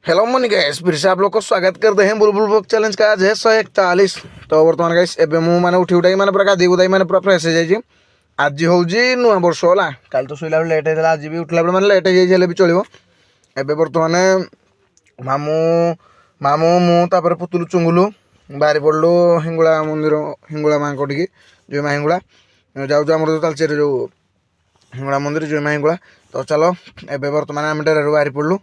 Hello money guys, फिर से आप लोग को स्वागत करते हैं बुलबुल बुक चैलेंज का। आज है 141। तो बर्तमान गाइस एबे मु माने उठी उठाई माने पूरा गाधी गुदाई माने पूरा फ्रेश हो जाई। आज होउजी नुआ वर्ष होला। काल तो सोइला लेट हेला, आज भी उठला माने लेट हो जाई, भी चलिबो। एबे बर्तमान मामू मामू मु तापर पुतुलु चुंगुलु बाहरी पड़लु हिंगुला मंदिर, हिंगुला मां कोटिकी जो मां हिंगुला जाउ हमर तो तालचेर जो हिंगुला मंदिर जो मां हिंगुला। तो चलो एबे बर्तमान आम डेरारू बाहरी पड़लु।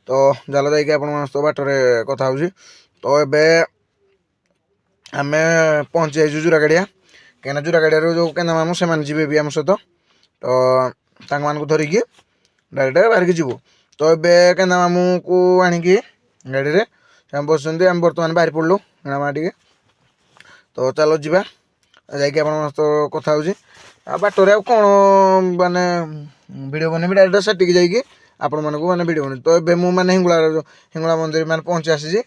तो जाल जाइए आप बाटरे कथा हो। तो ये आम पहुँची जाइए जुरागाड़िया, कहीं जुरागाड़िया जो केना मामू से जी भी आम सहित। तो मान धरिकी डायरेक्ट बाहर की जीवु। तो ये केना मामू को आणिकी गाड़ी में बस आम बर्तमान बाहरी पड़लु माँ टे। तो चलो जा जाइए कथा हो बाटरे कौन माने वीडियो बनैबी डायरेक्ट सेटिक जाइए आपण मानक मैंने वीडियो बन। तो ये मुझे हिंगुला मंदिर मैंने पहुँची आसी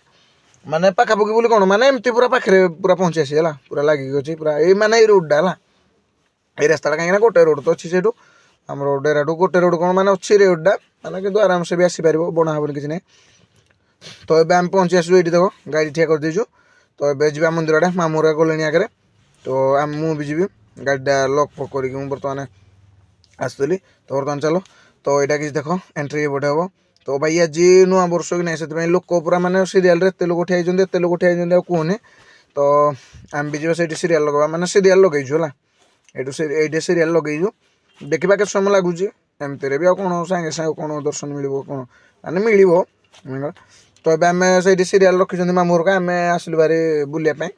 माने पाखापाखि बोली कौन माने एमती पूरा पाखे पूरा पहुँची आसी है पूरा लगिक अच्छी पूरा ये माने ये रोडा है ये रास्ता कहीं गोटे रोड तो अच्छी से आम डेराटू गोटे रोड कौन मैंने अच्छी रोडा मैंने कि आराम से भी आसीपर बना हेन किसी ना। तो ये आम पहुँची आसू ये देख गाड़ी ठिया कर देचु। तो ये जा मंदिर आड़े मामूरा गले आगे। तो मुझे जी गाड़ीटा लक फक कर बर्तमान आसली। तो बर्तमान चलो तो यहाँ किसी देख एंट्री बटे हम। तो भाई आज नुआ वर्ष कि ना से लोक पूरा माने सीरियल एत लोक ठिया एत लोक ठिया कहने। तो आम भी जी से सीरियल लगा मैंने सीरियल लगेचु है ये सीरियल लगेचु देखा के समय लगुच एमती भी कौन सागे सागे कौन दर्शन मिल कौन माने मिल। तो ये आम से सीरियल रखी मामू का आम आसलु बारी बुलापी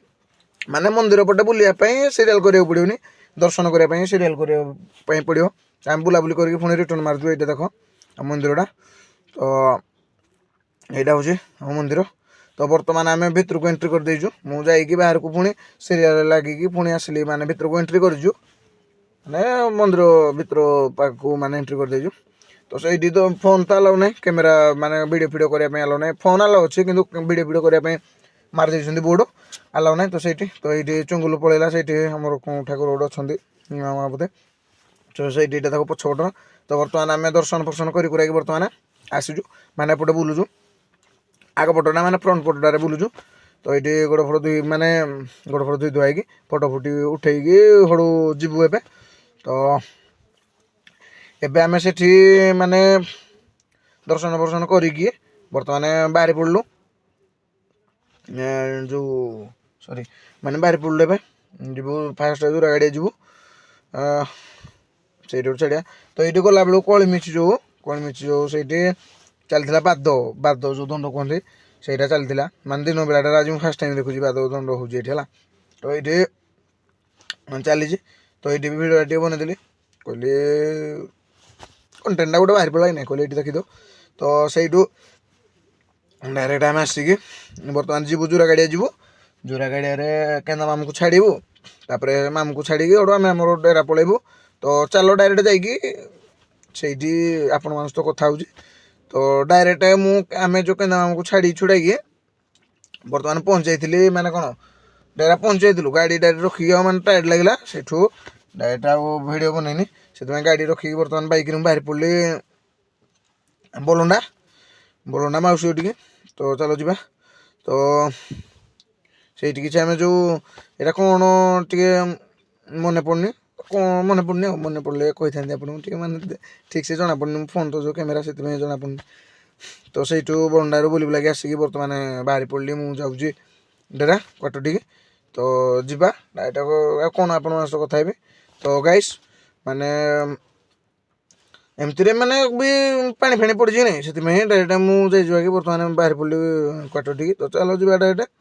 माने मंदिर पटे बुलापी सीरियल करा पड़ोनी दर्शन करने सीरियल करने पड़ो। आम बुलाबुली करके पुणी रिटर्न मारदु। ये देख मंदिरटा। तो यहाँ हूँ हम मंदिर। तो बर्तमान आम भितर को एंट्री कर देचु मुझे बाहर को पुणी सीरियल लगिकी पुणी आसली माने भितर को एंट्री करूँ माने मंदिर भितर पाक माने एंट्री कर देचु। तो सही तो फोन तो अलाउ ना कैमेरा माने वीडियो फीडियो करने अलाउ ना फोन अलाउ अच्छे कि वीडियो फीडियो करने मार दे बोर्ड अलाउ ना। तो सही तो ये चुंगुल पलैला से ठाकुर गोटे अच्छा माँ बोधे। तो से देखो पछपट। तो बर्तमान आम दर्शन फर्शन कर बर्तमान आसीचु माने एपटे बुलुचु आग पटना माने फ्रंट पटटारे बुलुचु। तो ये गोड़ फड़ धुई माने गोड़ फड़ धुई धुआई फटो फुटी उठेकी हड़ू जीवु एबे। तो एबे आम से माने दर्शन फर्शन करिकी बर्तमान बाहरी पड़लु जो सॉरी माने बाहरी पड़लु एबे जीवु फास्ट दूरा गाड़ी जीवु से छाड़िया। तो ये गला बेलू कलिमिच जो से चलता बाद बाद जो दंड कहते से चलता मान दिन बेलाटा आज फास्ट टाइम देखुची बाद दंड हो। तो ये चली। तो ये भिडियो बनईली कहली कंटेन्टा गोटे बाहरी पड़ा ना कहली ये देखीद। तो से डायरेक्ट आम आसिकी बर्तमान जीवु जोरा गाड़िया जीवु जोरा गाड़िया केना मामू को छाड़ू तापर मामू को छाड़ी आम आम डेरा पलैबू। तो चलो डायरेक्ट जाइए आपण मान तो कथा हो। तो डायरेक्ट आम जो केना मामू को छाड़ी छुड़ाई बर्तमान पहुँच जाइली माने कौन डेरा पहुँच जाइलु गाड़ी डायरेक्ट रखिक मैंने टायर्ड लगे से डायरेक्ट वीडियो बनईनी से गाड़ी रखिक बर्तमान बैक बाहरी पड़ी बलंडा बलंडा माउसी टी। तो चलो जा। तो से आम जो यहाँ कौन टे मन पड़नी कौन मन पड़नी मन पड़े कही था आपको माने ठीक से जना पड़नी फोन तो जो कैमेरा से जना पड़नी। तो से बलंडारू बुली बुलाक आसिक बर्तमान बाहरी पड़ी मुझे डेरा क्वार्टर टी। तो जीवा डायरेक्ट कौन आप कथा हे। तो गाइस माने एमती माने भी पानी फाणी पड़ी ना से डायरेक्ट मुझे जाकि बर्तमान बाहरी पड़ी क्वार्टर टी। तो चलो जा डायरेक्ट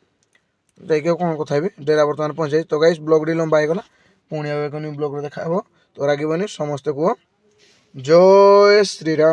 जाइए कौन कथा हे डेरा बर्तमान पहुँचे। तो गाइस ब्लॉग टी लंबा होगा पुणी ब्लॉग देखा। तो रागबनी समस्ते कह जय श्रीराम।